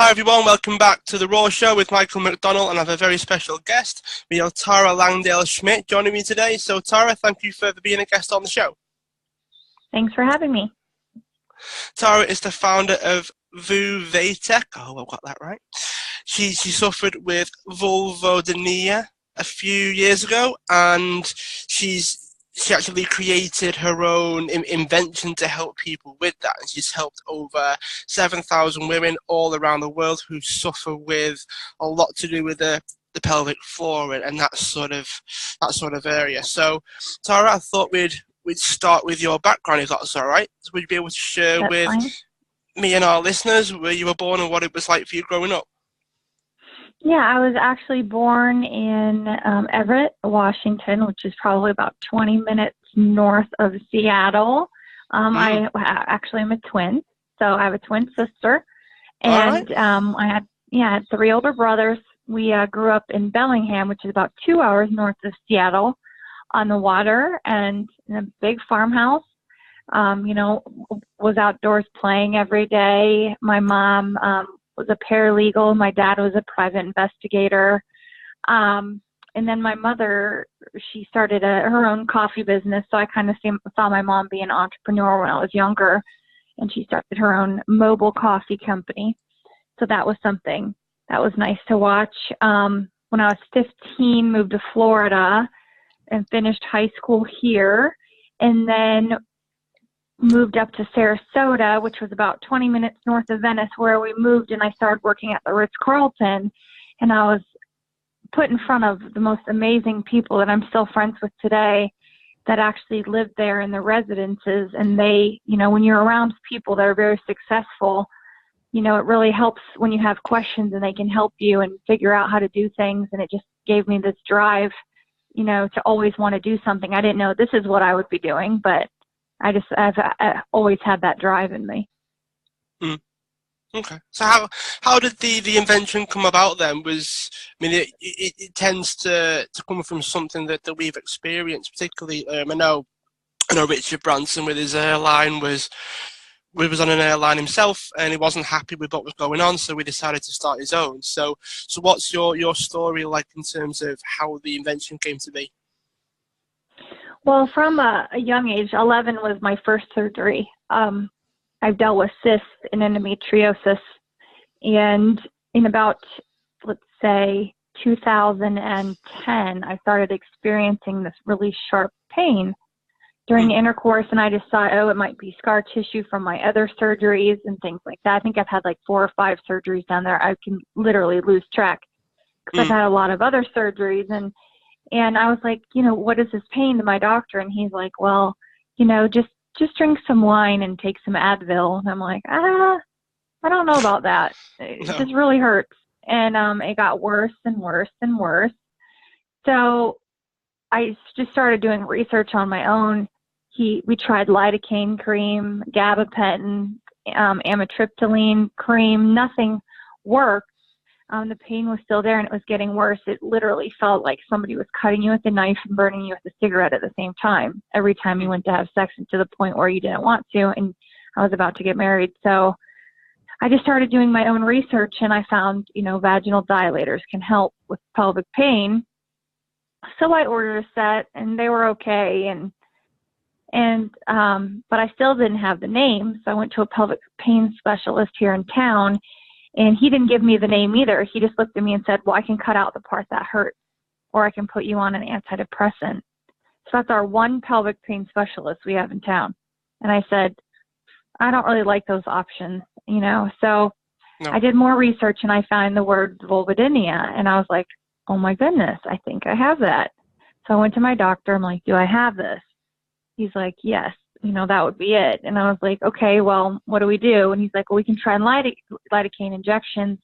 Hi everyone, welcome back to The Raw Show with Michael McDonald, and I have a very special guest. We have Tara Langdale-Schimidt joining me today. So Tara, thank you for being a guest on the show. Thanks for having me. Tara is the founder of vulvodynia. Oh, I've got that right. She suffered with vulvodynia a few years ago, and she actually created her own invention to help people with that. And she's helped over 7,000 women all around the world who suffer with a lot to do with the pelvic floor and that sort of area. So, Tara, I thought we'd start with your background, if that's all right. So would you be able to share That's with fine. me and our listeners where you were born and what it was like for you growing up? Yeah, I was actually born in Everett, Washington, which is probably about 20 minutes north of Seattle. I actually am a twin, so I have a twin sister, and I had three older brothers. We grew up in Bellingham, which is about 2 hours north of Seattle, on the water and in a big farmhouse. Was outdoors playing every day. My mom was a paralegal. My dad was a private investigator. And then my mother, she started her own coffee business. So I kind of saw my mom be an entrepreneur when I was younger, and she started her own mobile coffee company. So that was something that was nice to watch. When I was 15, moved to Florida and finished high school here, and then moved up to Sarasota, which was about 20 minutes north of Venice, where we moved, and I started working at the Ritz-Carlton, and I was put in front of the most amazing people that I'm still friends with today that actually lived there in the residences. And they, when you're around people that are very successful, it really helps when you have questions and they can help you and figure out how to do things. And it just gave me this drive, to always want to do something. I didn't know this is what I would be doing, but I've always had that drive in me. Okay. So how did the invention come about then? It tends to come from something that we've experienced, particularly I know Richard Branson with his airline was on an airline himself, and he wasn't happy with what was going on, so he decided to start his own. So what's your story like in terms of how the invention came to be? Well, from a young age, 11 was my first surgery. I've dealt with cysts and endometriosis, and in about, let's say, 2010, I started experiencing this really sharp pain during intercourse, and I just thought, it might be scar tissue from my other surgeries and things like that. I think I've had like 4 or 5 surgeries down there. I can literally lose track because I've had a lot of other surgeries, and I was like, what is this pain, to my doctor? And he's like, well, just drink some wine and take some Advil. And I'm like, I don't know about that. It just really hurts. And it got worse and worse and worse. So I just started doing research on my own. We tried lidocaine cream, gabapentin, amitriptyline cream. Nothing worked. The pain was still there, and it was getting worse. It literally felt like somebody was cutting you with a knife and burning you with a cigarette at the same time, every time you went to have sex, and to the point where you didn't want to, and I was about to get married. So I just started doing my own research, and I found, vaginal dilators can help with pelvic pain. So I ordered a set, and they were okay, but I still didn't have the name, so I went to a pelvic pain specialist here in town. And he didn't give me the name either. He just looked at me and said, well, I can cut out the part that hurts, or I can put you on an antidepressant. So that's our one pelvic pain specialist we have in town. And I said, I don't really like those options, So no. I did more research, and I found the word vulvodynia. And I was like, oh my goodness, I think I have that. So I went to my doctor. I'm like, do I have this? He's like, yes. That would be it. And I was like, okay, well, what do we do? And he's like, well, we can try lidocaine injections.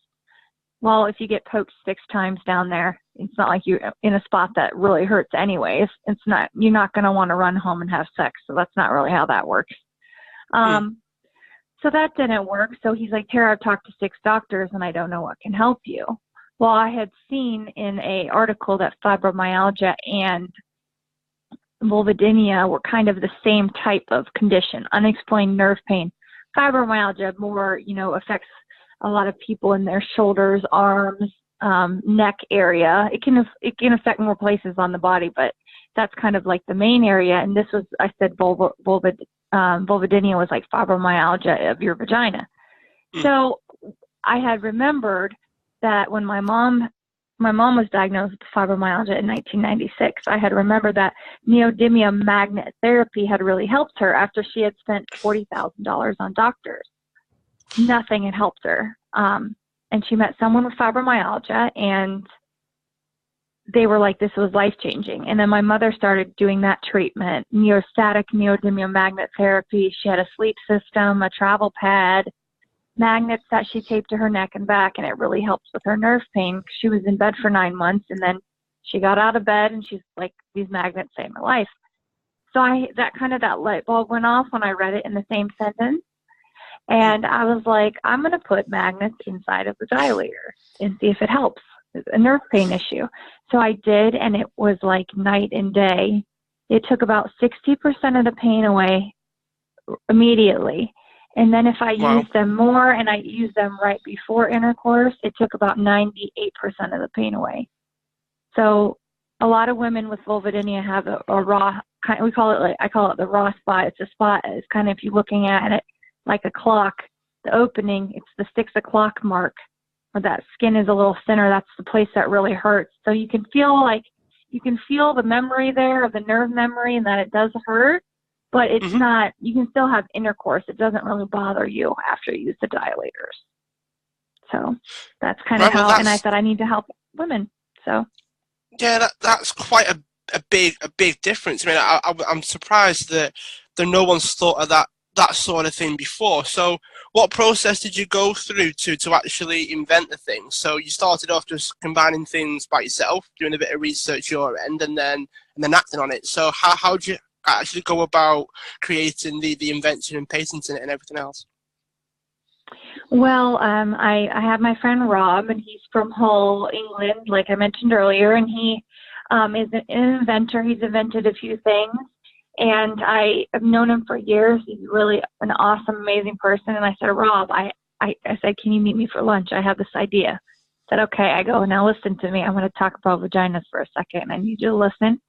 Well, if you get poked 6 times down there, it's not like you're in a spot that really hurts anyways. You're not going to want to run home and have sex. So that's not really how that works. So that didn't work. So he's like, Tara, I've talked to 6 doctors and I don't know what can help you. Well, I had seen in an article that fibromyalgia and vulvodynia were kind of the same type of condition, unexplained nerve pain. Fibromyalgia more, affects a lot of people in their shoulders, arms, neck area. It can affect more places on the body, but that's kind of like the main area. And this was, I said, vulvodynia was like fibromyalgia of your vagina. So I had remembered that when my mom was diagnosed with fibromyalgia in 1996, I had remembered that neodymium magnet therapy had really helped her after she had spent $40,000 on doctors. Nothing had helped her. And she met someone with fibromyalgia, and they were like, this was life-changing. And then my mother started doing that treatment, neostatic neodymium magnet therapy. She had a sleep system, a travel pad, magnets that she taped to her neck and back, and it really helped with her nerve pain. She was in bed for 9 months, and then she got out of bed, and she's like, these magnets saved my life. So that light bulb went off when I read it in the same sentence. And I was like, I'm going to put magnets inside of the dilator and see if it helps. It's a nerve pain issue. So I did, and it was like night and day. It took about 60% of the pain away immediately. And then if I used them more and I used them right before intercourse, it took about 98% of the pain away. So a lot of women with vulvodynia have a raw, I call it the raw spot. It's a spot, it's kind of, if you're looking at it like a clock, the opening, it's the 6 o'clock mark, where that skin is a little thinner. That's the place that really hurts. So you can feel the memory there of the nerve memory and that it does hurt, but it's not, you can still have intercourse. It doesn't really bother you after you use the dilators. So that's kind of how, and I said I need to help women. So yeah, that's quite a big difference. I mean, I'm surprised that no one's thought of that sort of thing before. So what process did you go through to actually invent the thing? So you started off just combining things by yourself, doing a bit of research your end, and then acting on it. So how did you actually go about creating the invention and patenting it and everything else? Well, I have my friend Rob, and he's from Hull, England, like I mentioned earlier, and he is an inventor. He's invented a few things, and I have known him for years. He's really an awesome, amazing person. And I said, Rob, I said, can you meet me for lunch? I have this idea. I said, okay. I go, now listen to me. I'm going to talk about vaginas for a second. I need you to listen.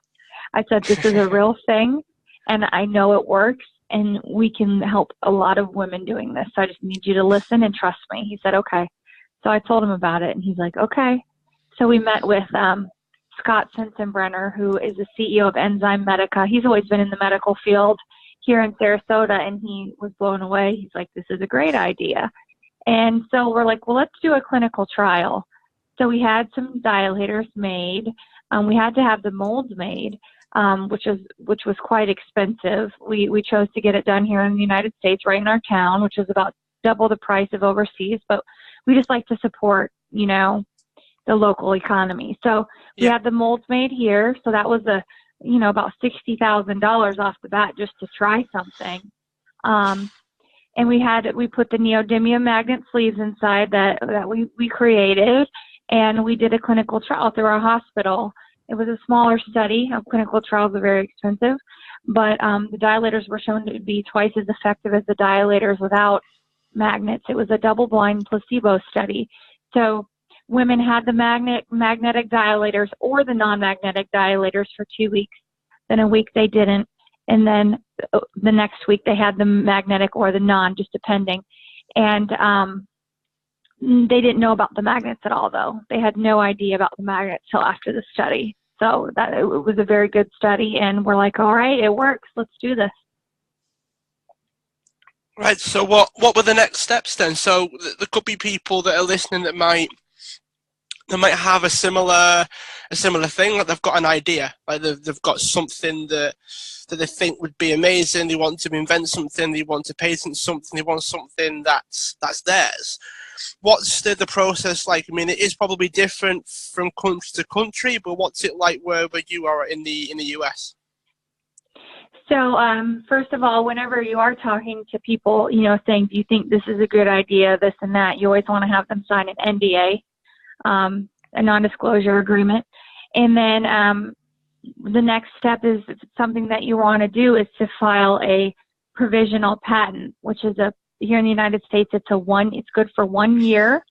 I said, this is a real thing, and I know it works, and we can help a lot of women doing this. So I just need you to listen and trust me. He said, okay. So I told him about it, and he's like, okay. So we met with Scott Sensenbrenner, who is the CEO of Enzyme Medica. He's always been in the medical field here in Sarasota, and he was blown away. He's like, this is a great idea. And so we're like, well, let's do a clinical trial. So we had some dilators made. We had to have the molds made, which was quite expensive. We chose to get it done here in the United States, right in our town, which is about double the price of overseas. But we just like to support, the local economy. So we had the molds made here. So that was about $60,000 off the bat just to try something. And we put the neodymium magnet sleeves inside that we created, and we did a clinical trial through our hospital. It was a smaller study. Clinical trials are very expensive, but the dilators were shown to be twice as effective as the dilators without magnets. It was a double-blind placebo study. So women had the magnetic dilators or the non-magnetic dilators for 2 weeks. Then a week they didn't, and then the next week they had the magnetic or the non, just depending. And they didn't know about the magnets at all, though. They had no idea about the magnets till after the study. So it was a very good study, and we're like, all right, it works. Let's do this. Right. So what were the next steps then? So there could be people that are listening that might have a similar thing. Like they've got an idea, like they've got something that they think would be amazing. They want to invent something. They want to patent something. They want something that's theirs. What's the process like? I mean, it is probably different from country to country, but what's it like wherever you are in the US? So first of all, whenever you are talking to people, saying, do you think this is a good idea, this and that, you always want to have them sign an NDA, a non-disclosure agreement. And then the next step is, if it's something that you want to do, is to file a provisional patent, which is a here in the United States, it's good for 1 year.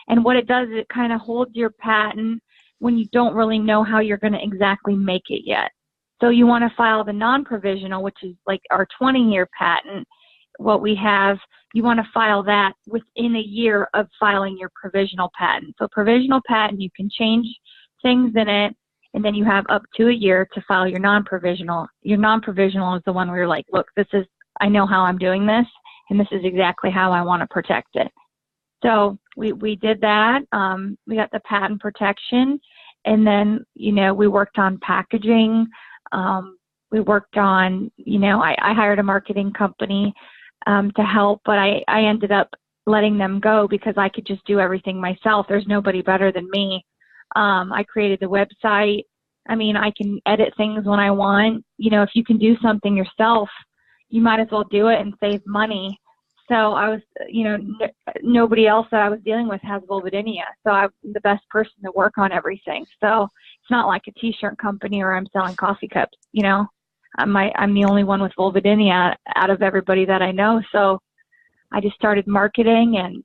And what it does is it kind of holds your patent when you don't really know how you're going to exactly make it yet. So you want to file the non-provisional, which is like our 20-year patent. What we have, you want to file that within a year of filing your provisional patent. So provisional patent, you can change things in it, and then you have up to a year to file your non-provisional. Your non-provisional is the one where you're like, look, I know how I'm doing this, and this is exactly how I want to protect it. So we did that. We got the patent protection, and then, we worked on packaging. We worked on, I hired a marketing company to help, but I ended up letting them go because I could just do everything myself. There's nobody better than me. I created the website. I mean, I can edit things when I want. If you can do something yourself, you might as well do it and save money. So I was, nobody else that I was dealing with has vulvodynia. So I'm the best person to work on everything. So it's not like a t-shirt company or I'm selling coffee cups, I'm the only one with vulvodynia out of everybody that I know. So I just started marketing and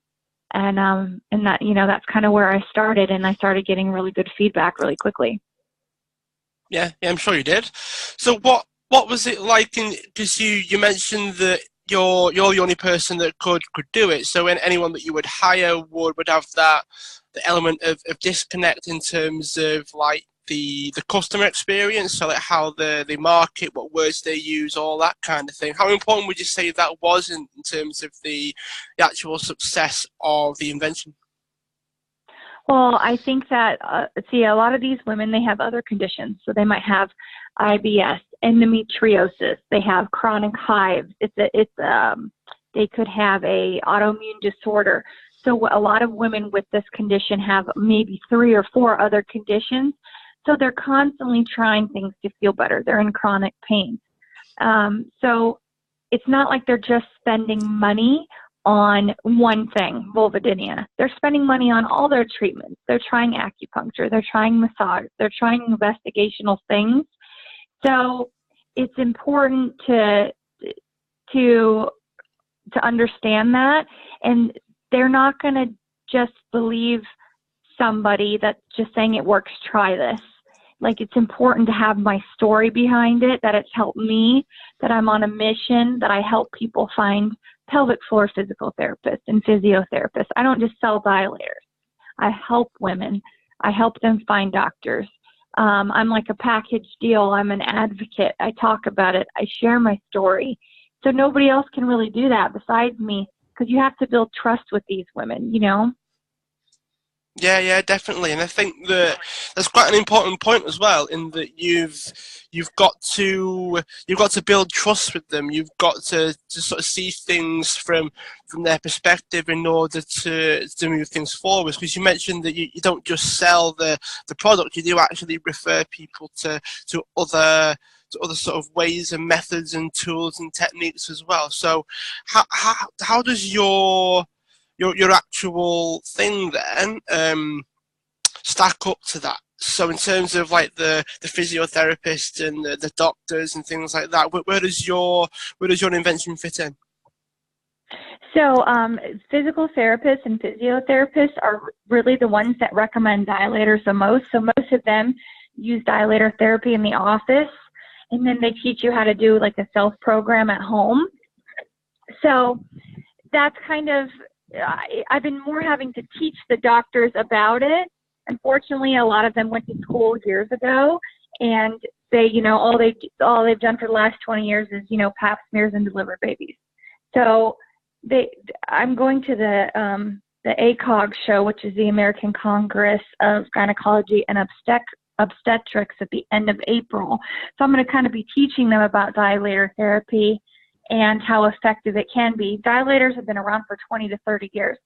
that, that's kind of where I started, and I started getting really good feedback really quickly. Yeah, I'm sure you did. So what was it like because you mentioned that you're the only person that could do it. So anyone that you would hire would have the element of disconnect in terms of like the customer experience, so like how they market, what words they use, all that kind of thing. How important would you say that was in terms of the actual success of the invention? Well, I think that, a lot of these women, they have other conditions. So they might have IBS, endometriosis, they have chronic hives, they could have a autoimmune disorder. So a lot of women with this condition have maybe 3 or 4 other conditions. So they're constantly trying things to feel better. They're in chronic pain. So it's not like they're just spending money on one thing, vulvodynia. They're spending money on all their treatments. They're trying acupuncture. They're trying massage. They're trying investigational things. So it's important to understand that, and they're not going to just believe somebody that's just saying it works, try this. Like, it's important to have my story behind it, that it's helped me, that I'm on a mission, that I help people find pelvic floor physical therapists and physiotherapists. I don't just sell dilators. I help women. I help them find doctors. I'm like a package deal. I'm an advocate. I talk about it. I share my story. So nobody else can really do that besides me, because you have to build trust with these women, Yeah, definitely, and I think that that's quite an important point as well. In that you've got to build trust with them. You've got to sort of see things from their perspective in order to move things forward. Because you mentioned that you don't just sell the product; you do actually refer people to other sort of ways and methods and tools and techniques as well. So how does your actual thing then stack up to that? So in terms of like the physiotherapists and the doctors and things like that, where does your invention fit in? So physical therapists and physiotherapists are really the ones that recommend dilators the most. So most of them use dilator therapy in the office, and then they teach you how to do like a self-program at home. So that's kind of, I've been more having to teach the doctors about it. Unfortunately, a lot of them went to school years ago, and they, all they've done for the last 20 years is, pap smears and deliver babies. So I'm going to the ACOG show, which is the American Congress of Gynecology and Obstetrics, at the end of April. So I'm going to kind of be teaching them about dilator therapy and how effective it can be. Dilators have been around for 20 to 30 years.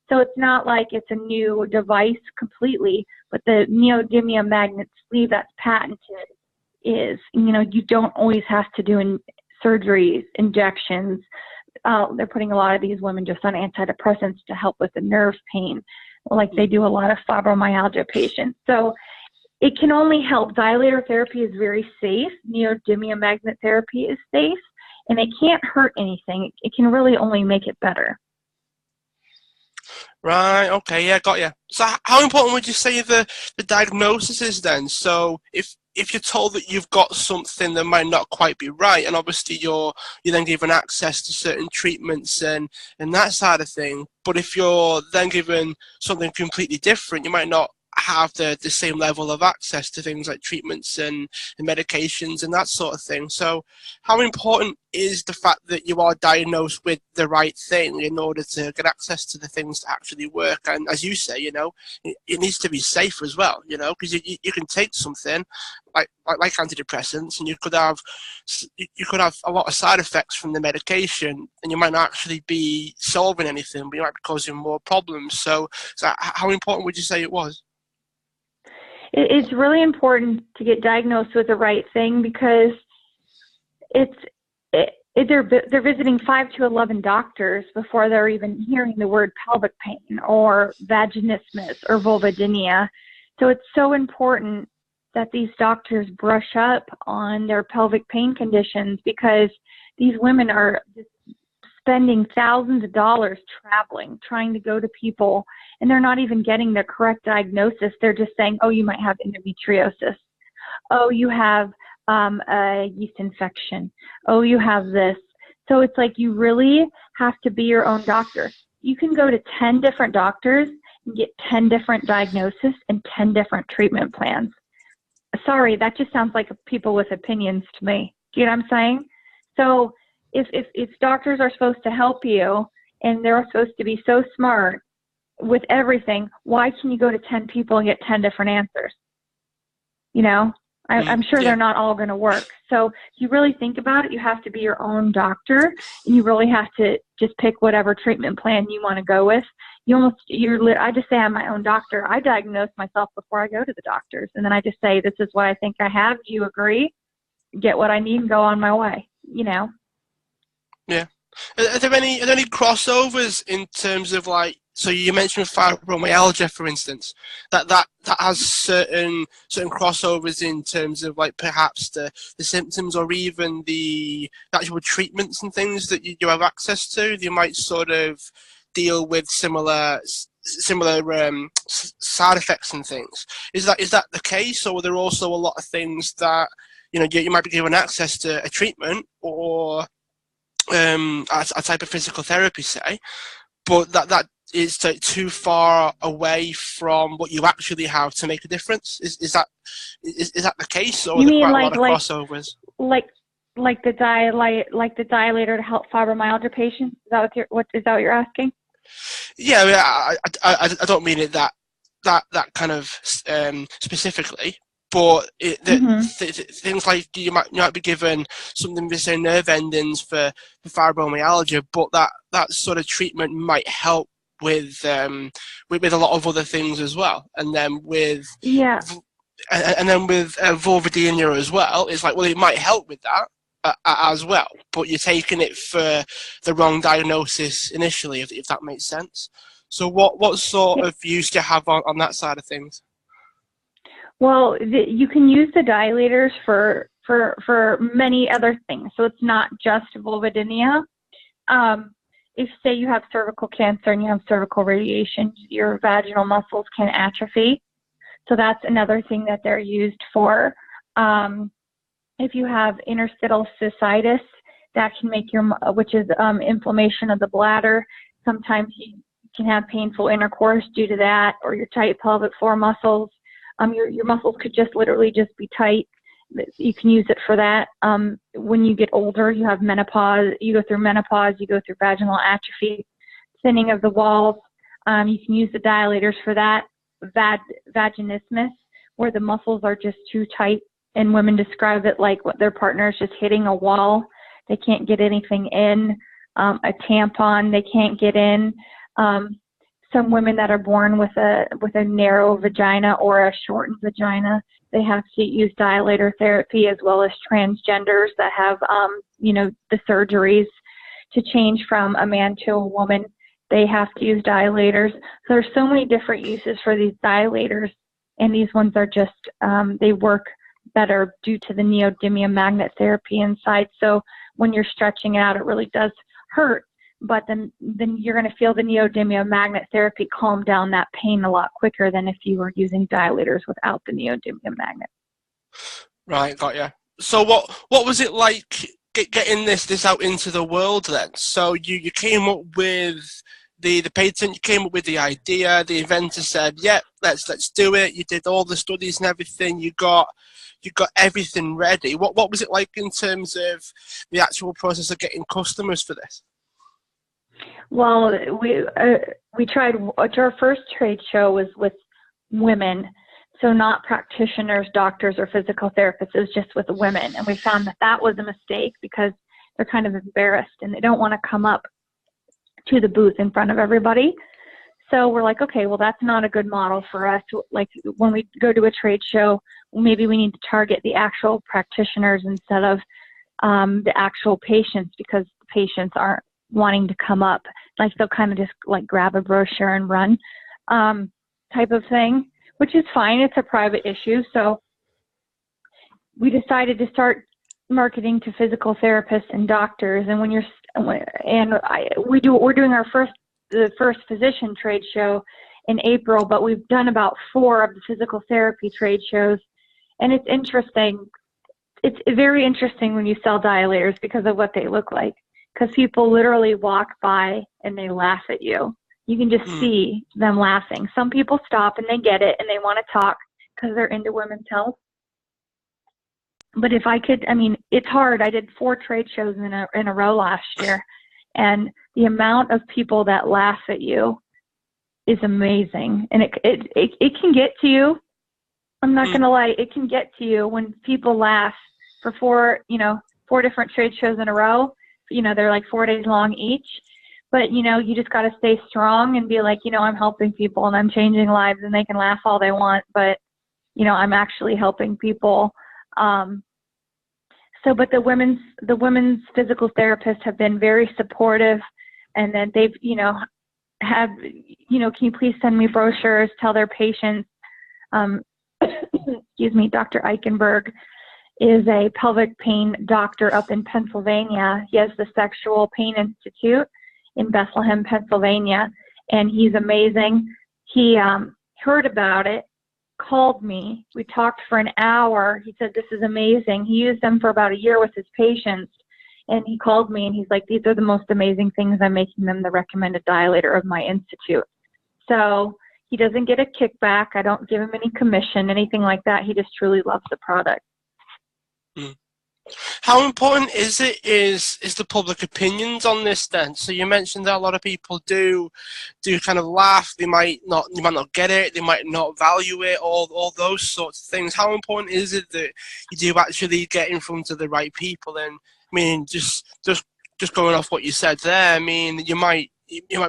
So it's not like it's a new device completely, but the neodymium magnet sleeve that's patented is, you don't always have to do surgeries, injections. They're putting a lot of these women just on antidepressants to help with the nerve pain, like they do a lot of fibromyalgia patients. So it can only help. Dilator therapy is very safe. Neodymium magnet therapy is safe. and it can't hurt anything. It can really only make it better. Right, okay, yeah, got you. So how important would you say the diagnosis is then? So if you're told that you've got something that might not quite be right, and obviously you're then given access to certain treatments and that side of thing, but if you're then given something completely different, you might not have the same level of access to things like treatments and medications and that sort of thing. So how important is the fact that you are diagnosed with the right thing in order to get access to the things that actually work? And as you say, it needs to be safe as well, because you can take something like antidepressants, and you could have a lot of side effects from the medication, and you might not actually be solving anything, but you might be causing more problems. So how important would you say it was? It's really important to get diagnosed with the right thing, because they're visiting 5 to 11 doctors before they're even hearing the word pelvic pain or vaginismus or vulvodynia. So it's so important that these doctors brush up on their pelvic pain conditions, because these women are just spending thousands of dollars traveling, trying to go to people, and they're not even getting the correct diagnosis. They're just saying, oh, you might have endometriosis. Oh, you have a yeast infection. Oh, you have this. So it's like you really have to be your own doctor. You can go to 10 different doctors and get 10 different diagnoses and 10 different treatment plans. Sorry, that just sounds like people with opinions to me. Do you know what I'm saying? So if doctors are supposed to help you and they're supposed to be so smart with everything, why can you go to 10 people and get 10 different answers? I'm sure they're not all going to work. So if you really think about it, you have to be your own doctor, and you really have to just pick whatever treatment plan you want to go with. I just say I'm my own doctor. I diagnose myself before I go to the doctors, and then I just say, this is what I think I have. Do you agree? Get what I need and go on my way. Yeah. Are there any crossovers in terms of, like, so you mentioned fibromyalgia, for instance, that has certain crossovers in terms of, like, perhaps the symptoms or even the actual treatments and things that you have access to? You might sort of deal with similar side effects and things. Is that the case, or are there also a lot of things that you might be given access to a treatment or a type of physical therapy, say, but that is too far away from what you actually have to make a difference? Is that the case, or are there quite a lot of crossovers? Like the dilator to help fibromyalgia patients? Is that what you're asking? Yeah, I don't mean it that kind of specifically. But things like you might be given something with, say, nerve endings for fibromyalgia, but that sort of treatment might help with a lot of other things as well. And then with vulvodynia as well, it's like, well, it might help with that as well, but you're taking it for the wrong diagnosis initially, if that makes sense. So what sort of views do you have on that side of things? Well, you can use the dilators for many other things. So it's not just vulvodynia. If, say, you have cervical cancer and you have cervical radiation, your vaginal muscles can atrophy. So that's another thing that they're used for. If you have interstitial cystitis, that can make which is inflammation of the bladder. Sometimes you can have painful intercourse due to that, or your tight pelvic floor muscles. Your muscles could just literally just be tight. You can use it for that. When you get older, you have menopause. You go through menopause. You go through vaginal atrophy, thinning of the walls. You can use the dilators for that. Vaginismus, where the muscles are just too tight, and women describe it like what their partner is just hitting a wall. They can't get anything in. A tampon, they can't get in. Some women that are born with a narrow vagina or a shortened vagina, they have to use dilator therapy, as well as transgenders that have, the surgeries to change from a man to a woman. They have to use dilators. So there's so many different uses for these dilators, and these ones are just, they work better due to the neodymium magnet therapy inside. So when you're stretching it out, it really does hurt. But then you're going to feel the neodymium magnet therapy calm down that pain a lot quicker than if you were using dilators without the neodymium magnet. Right, got you. So what was it like getting this out into the world then? So you came up with the patent, you came up with the idea, the inventor said, yeah, let's do it. You did all the studies and everything. You got everything ready. What was it like in terms of the actual process of getting customers for this? Well, we tried. Our first trade show was with women, so not practitioners, doctors, or physical therapists. It was just with women, and we found that was a mistake because they're kind of embarrassed and they don't want to come up to the booth in front of everybody. So we're like, okay, well, that's not a good model for us. Like when we go to a trade show, maybe we need to target the actual practitioners instead of the actual patients, because the patients aren't wanting to come up. Like they'll kind of just like grab a brochure and run type of thing, which is fine. It's a private issue. So we decided to start marketing to physical therapists and doctors. And we're doing the first physician trade show in April, but we've done about 4 of the physical therapy trade shows. And it's interesting. It's very interesting when you sell dilators because of what they look like. Because people literally walk by and they laugh at you. You can just see them laughing. Some people stop and they get it and they want to talk because they're into women's health. But if I could, I mean, it's hard. I did 4 trade shows in a row last year, and the amount of people that laugh at you is amazing. And it can get to you. I'm not going to lie. It can get to you when people laugh for 4 different trade shows in a row. They're like 4 days long each, but you just got to stay strong and be like, I'm helping people and I'm changing lives, and they can laugh all they want, but I'm actually helping people. But the women's physical therapists have been very supportive, and then they've, can you please send me brochures, tell their patients, excuse me, Dr. Eichenberg is a pelvic pain doctor up in Pennsylvania. He has the Sexual Pain Institute in Bethlehem, Pennsylvania, and he's amazing. He heard about it, called me. We talked for an hour. He said, this is amazing. He used them for about a year with his patients, and he called me, and he's like, these are the most amazing things. I'm making them the recommended dilator of my institute. So he doesn't get a kickback. I don't give him any commission, anything like that. He just truly loves the product. How important is the public opinions on this then? So you mentioned that a lot of people do kind of laugh. They might not get it. They might not value it. All those sorts of things. How important is it that you do actually get in front of the right people? And I mean, just going off what you said there. I mean, it might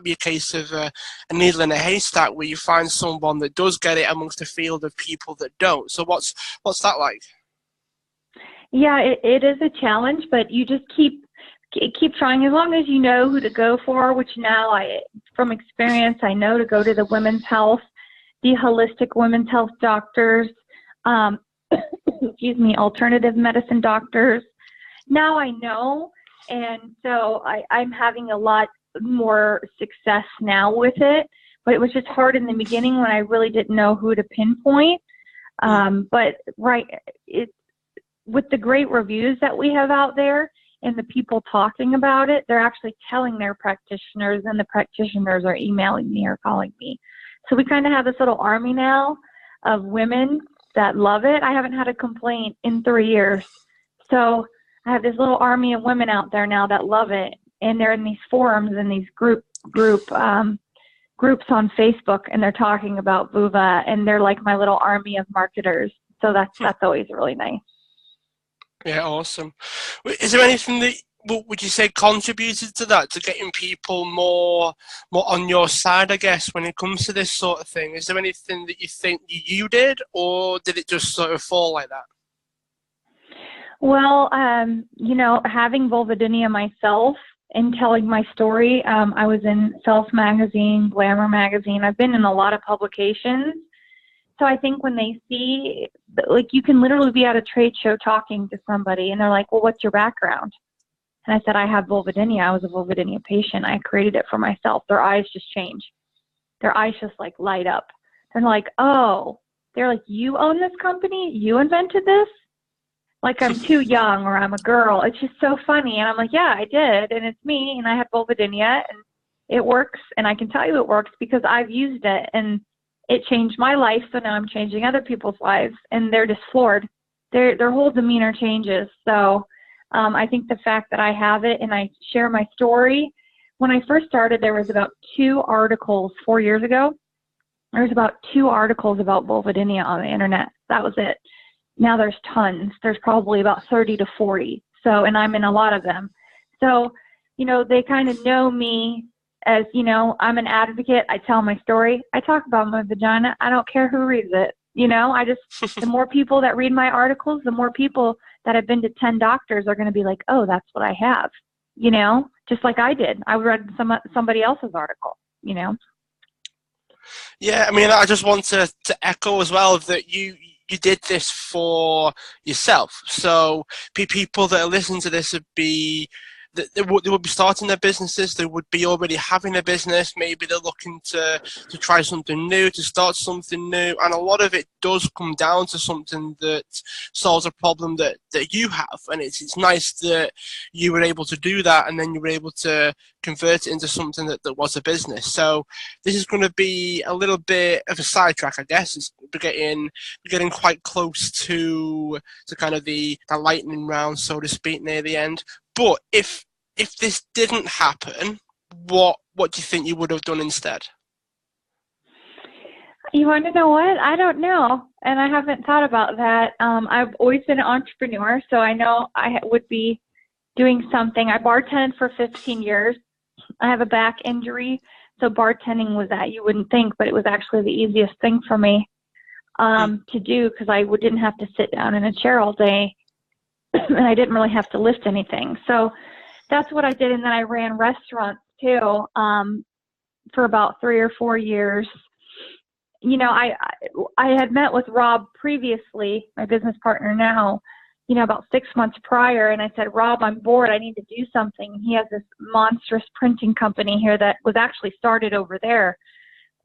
be a case of a needle in a haystack where you find someone that does get it amongst a field of people that don't. So what's that like? Yeah, it is a challenge, but you just keep trying. As long as you know who to go for, which now from experience, I know to go to the women's health, the holistic women's health doctors, excuse me, alternative medicine doctors. Now I know, and so I'm having a lot more success now with it, but it was just hard in the beginning when I really didn't know who to pinpoint. But with the great reviews that we have out there and the people talking about it, they're actually telling their practitioners, and the practitioners are emailing me or calling me. So we kind of have this little army now of women that love it. I haven't had a complaint in 3 years. So I have this little army of women out there now that love it, and they're in these forums and these groups on Facebook, and they're talking about vulva, and they're like my little army of marketers. So that's always really nice. Yeah, awesome. Is there anything that would you say contributed to that, to getting people more on your side, I guess, when it comes to this sort of thing? Is there anything that you think you did, or did it just sort of fall like that? Well, having vulvodynia myself and telling my story, I was in Self Magazine, Glamour Magazine. I've been in a lot of publications. So I think when they see, like, you can literally be at a trade show talking to somebody and they're like, well, what's your background? And I said, I have vulvodynia. I was a vulvodynia patient. I created it for myself. Their eyes just change. Their eyes just like light up. They're like, oh, they're like, you own this company? You invented this? Like I'm too young or I'm a girl. It's just so funny. And I'm like, yeah, I did. And it's me. And I have vulvodynia and it works. And I can tell you it works because I've used it and it changed my life. So now I'm changing other people's lives. And they're just floored. Their whole demeanor changes. So I think the fact that I have it and I share my story. When I first started, there was about 2 articles 4 years ago. There was about 2 articles about vulvodynia on the internet. That was it. Now there's tons. There's probably about 30 to 40. So, and I'm in a lot of them. So, you know, they kind of know me as, you know, I'm an advocate. I tell my story. I talk about my vagina. I don't care who reads it. You know, I just, the more people that read my articles, the more people that have been to 10 doctors are going to be like, oh, that's what I have. You know, just like I did. I read somebody else's article, you know. Yeah, I mean, I just want to echo as well that you did this for yourself. So people that are listening to this would be, they would be starting their businesses. They would be already having a business. Maybe they're looking to try something new, to start something new. And a lot of it does come down to something that solves a problem that you have. And it's nice that you were able to do that, and then you were able to convert it into something that was a business. So this is going to be a little bit of a sidetrack, I guess. We're getting quite close to kind of the lightning round, so to speak, near the end. But if this didn't happen, what do you think you would have done instead? You want to know what? I don't know. And I haven't thought about that. I've always been an entrepreneur, so I know I would be doing something. I bartended for 15 years. I have a back injury, so bartending was that you wouldn't think, but it was actually the easiest thing for me to do because I didn't have to sit down in a chair all day. And I didn't really have to lift anything. So that's what I did. And then I ran restaurants too for about 3 or 4 years. You know, I had met with Rob previously, my business partner now, you know, about 6 months prior. And I said, Rob, I'm bored. I need to do something. He has this monstrous printing company here that was actually started over there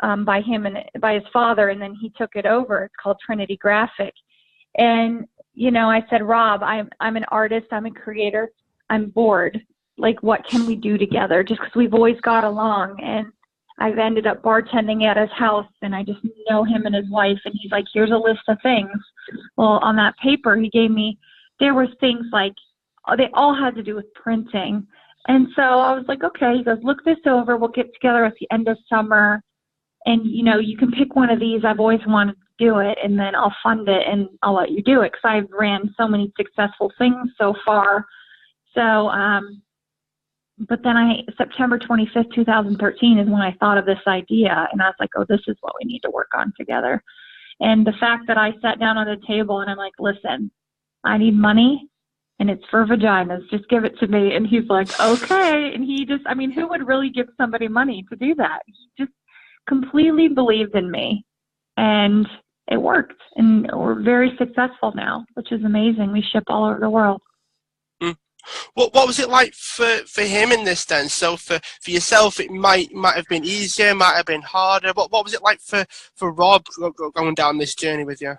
by him and by his father. And then he took it over. It's called Trinity Graphic. And you know, I said, Rob, I'm an artist. I'm a creator. I'm bored. Like, what can we do together? Just because we've always got along. And I've ended up bartending at his house, and I just know him and his wife. And he's like, here's a list of things. Well, on that paper he gave me, there was things like, they all had to do with printing. And so I was like, okay. He goes, look this over. We'll get together at the end of summer. And, you know, you can pick one of these. I've always wanted to do it, and then I'll fund it and I'll let you do it because I've ran so many successful things so far. So, but then September 25th, 2013 is when I thought of this idea, and I was like, oh, this is what we need to work on together. And the fact that I sat down on the table and I'm like, listen, I need money and it's for vaginas. Just give it to me. And he's like, okay. And he just, I mean, who would really give somebody money to do that? He just completely believed in me, and it worked. And we're very successful now, which is amazing. We ship all over the world. What was it like for him in this then? So for yourself, it might have been easier, might have been harder. What was it like for Rob going down this journey with you?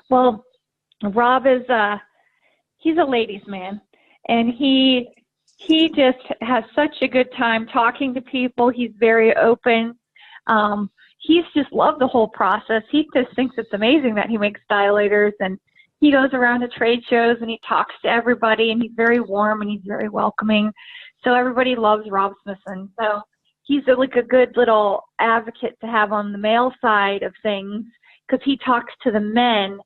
Well, Rob is he's a ladies' man, and he just has such a good time talking to people. He's very open. He's just loved the whole process. He just thinks it's amazing that he makes dilators, and he goes around to trade shows and he talks to everybody, and he's very warm and he's very welcoming. So everybody loves Rob Smithson. So he's like a good little advocate to have on the male side of things, because he talks to the men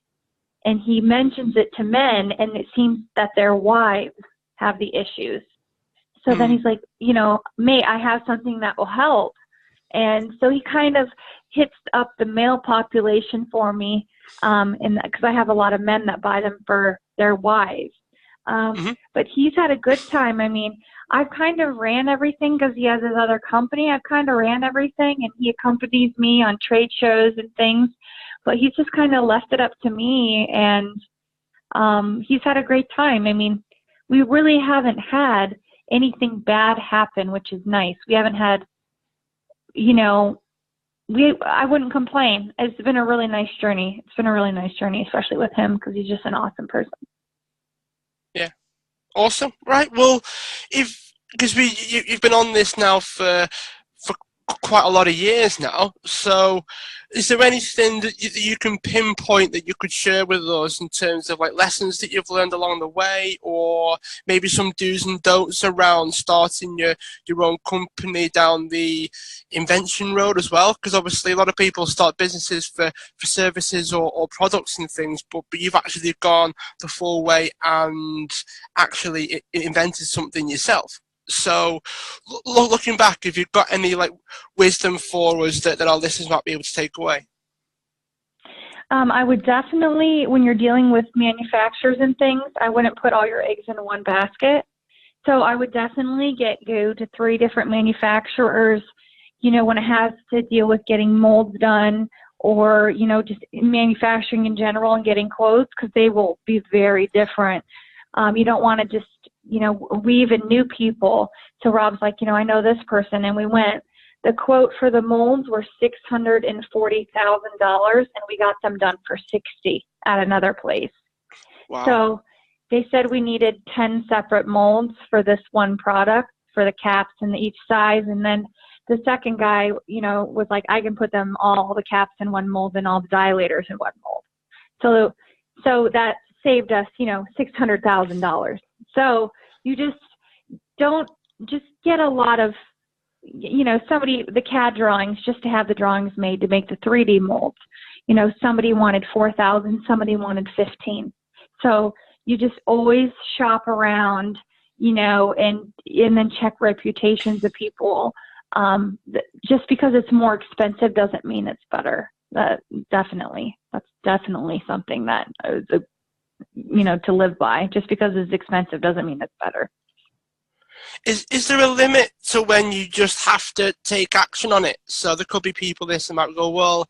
and he mentions it to men, and it seems that their wives have the issues. So then he's like, you know, mate, I have something that will help. And so he kind of hits up the male population for me, because I have a lot of men that buy them for their wives. But he's had a good time. I mean, I've kind of ran everything because he has his other company. I've kind of ran everything, and he accompanies me on trade shows and things. But he's just kind of left it up to me, and he's had a great time. I mean, we really haven't had anything bad happen, which is nice. We haven't had, you know, I wouldn't complain. It's been a really nice journey. It's been a really nice journey, especially with him, because he's just an awesome person. Yeah. Awesome. Right. Well, because you've been on this now for quite a lot of years now. So, is there anything that you can pinpoint that you could share with us in terms of like lessons that you've learned along the way, or maybe some do's and don'ts around starting your own company down the invention road as well? Because obviously a lot of people start businesses for services or products and things, but you've actually gone the full way and actually invented something yourself. So, looking back, if you've got any like wisdom for us that our listeners might be able to take away? I would definitely, when you're dealing with manufacturers and things, I wouldn't put all your eggs in one basket. So I would definitely go to 3 different manufacturers, you know, when it has to deal with getting molds done, or, you know, just manufacturing in general and getting quotes, because they will be very different. You don't want to just, you know, weave in new people. So Rob's like, you know, I know this person, and we went. The quote for the molds were $640,000, and we got them done for $60,000 at another place. Wow. So they said we needed 10 separate molds for this one product, for the caps and each size. And then the second guy, you know, was like, I can put them all the caps in one mold and all the dilators in one mold. So that saved us, you know, $600,000. So you just don't just get a lot of, you know, the CAD drawings, just to have the drawings made to make the 3D molds. You know, somebody wanted 4,000, somebody wanted 15. So you just always shop around, you know, and then check reputations of people. Just because it's more expensive doesn't mean it's better. That's definitely something that, you know, to live by. Just because it's expensive doesn't mean it's better. Is there a limit to when you just have to take action on it? So there could be people listening might go, well,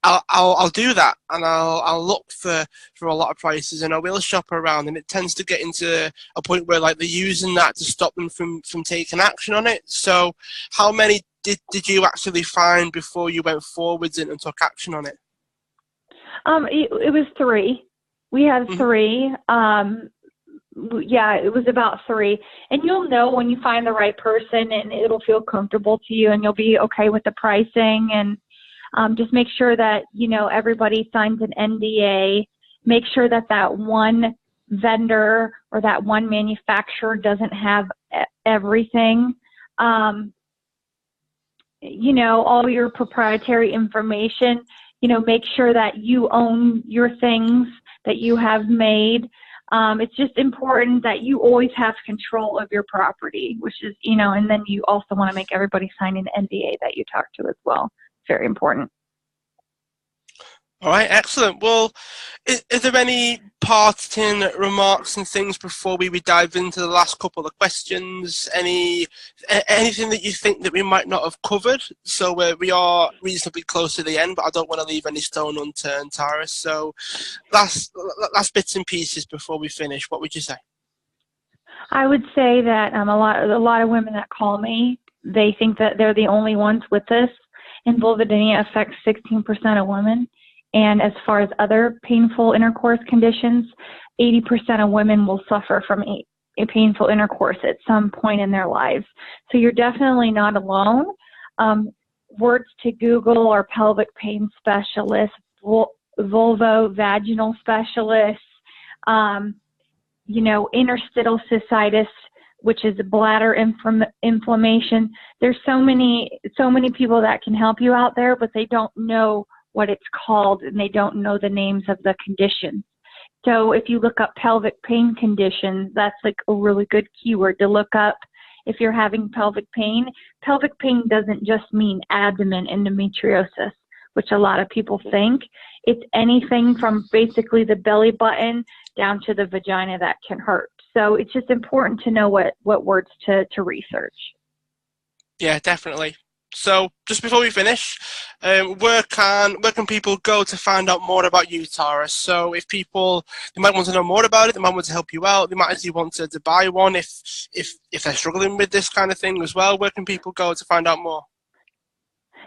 I'll do that, and I'll look for a lot of prices, and I will shop around, and it tends to get into a point where like they're using that to stop them from taking action on it. So how many did you actually find before you went forwards and took action on it? It was 3. We had 3. Yeah, it was about 3. And you'll know when you find the right person, and it'll feel comfortable to you, and you'll be okay with the pricing. And just make sure that, you know, everybody signs an NDA. Make sure that one vendor or that one manufacturer doesn't have everything. You know, all your proprietary information. You know, make sure that you own your things that you have made. It's just important that you always have control of your property, which is, you know, and then you also want to make everybody sign an NDA that you talk to as well. Very important. All right, excellent. Well, is there any parting remarks and things before we dive into the last couple of questions? Anything that you think that we might not have covered? So we are reasonably close to the end, but I don't want to leave any stone unturned, Tara. So last bits and pieces before we finish. What would you say? I would say that a lot of women that call me, they think that they're the only ones with this, and vulvodynia affects 16% of women. And as far as other painful intercourse conditions, 80% of women will suffer from a painful intercourse at some point in their lives. So you're definitely not alone. Words to Google are pelvic pain specialists, vulvovaginal specialists, you know, interstitial cystitis, which is bladder inflammation. There's so many people that can help you out there, but they don't know what it's called, and they don't know the names of the conditions. So if you look up pelvic pain conditions, that's like a really good keyword to look up if you're having pelvic pain. Pelvic pain doesn't just mean abdomen endometriosis, which a lot of people think. It's anything from basically the belly button down to the vagina that can hurt. So it's just important to know what words to research. Yeah, definitely. So just before we finish, where can people go to find out more about you, Tara? So if people, they might want to know more about it, they might want to help you out, they might actually want to buy one if they're struggling with this kind of thing as well. Where can people go to find out more?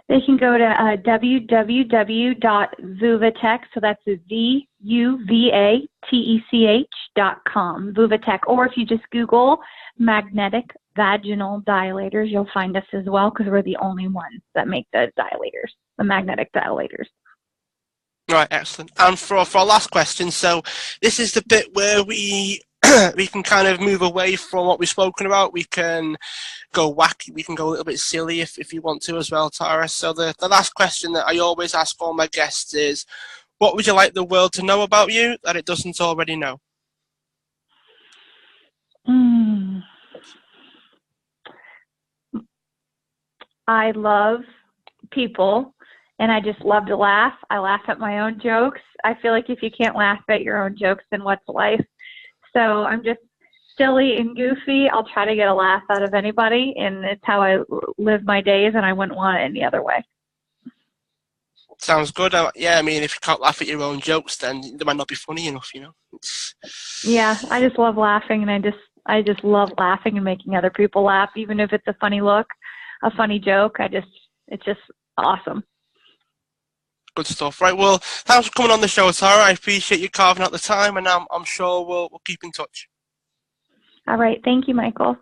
They can go to www.vulvatech, so that's VUVATECH.com, Vulvatech. Or if you just Google magnetic vaginal dilators, you'll find us as well, because we're the only ones that make the dilators, the magnetic dilators. Right, excellent. And for our last question, so this is the bit where we we can kind of move away from what we've spoken about. We can go wacky, we can go a little bit silly if you want to as well, Tara. So the last question that I always ask all my guests is, what would you like the world to know about you that it doesn't already know? I love people, and I just love to laugh. I laugh at my own jokes. I feel like if you can't laugh at your own jokes, then what's life? So I'm just silly and goofy. I'll try to get a laugh out of anybody, and it's how I live my days, and I wouldn't want it any other way. Sounds good. Yeah, I mean, if you can't laugh at your own jokes, then they might not be funny enough, you know. Yeah, I just love laughing, and I just love laughing and making other people laugh, even if it's a funny look, a funny joke. It's just awesome. Good stuff. Right, well, thanks for coming on the show, Tara. I appreciate you carving out the time, and I'm sure we'll keep in touch. All right. Thank you, Michael.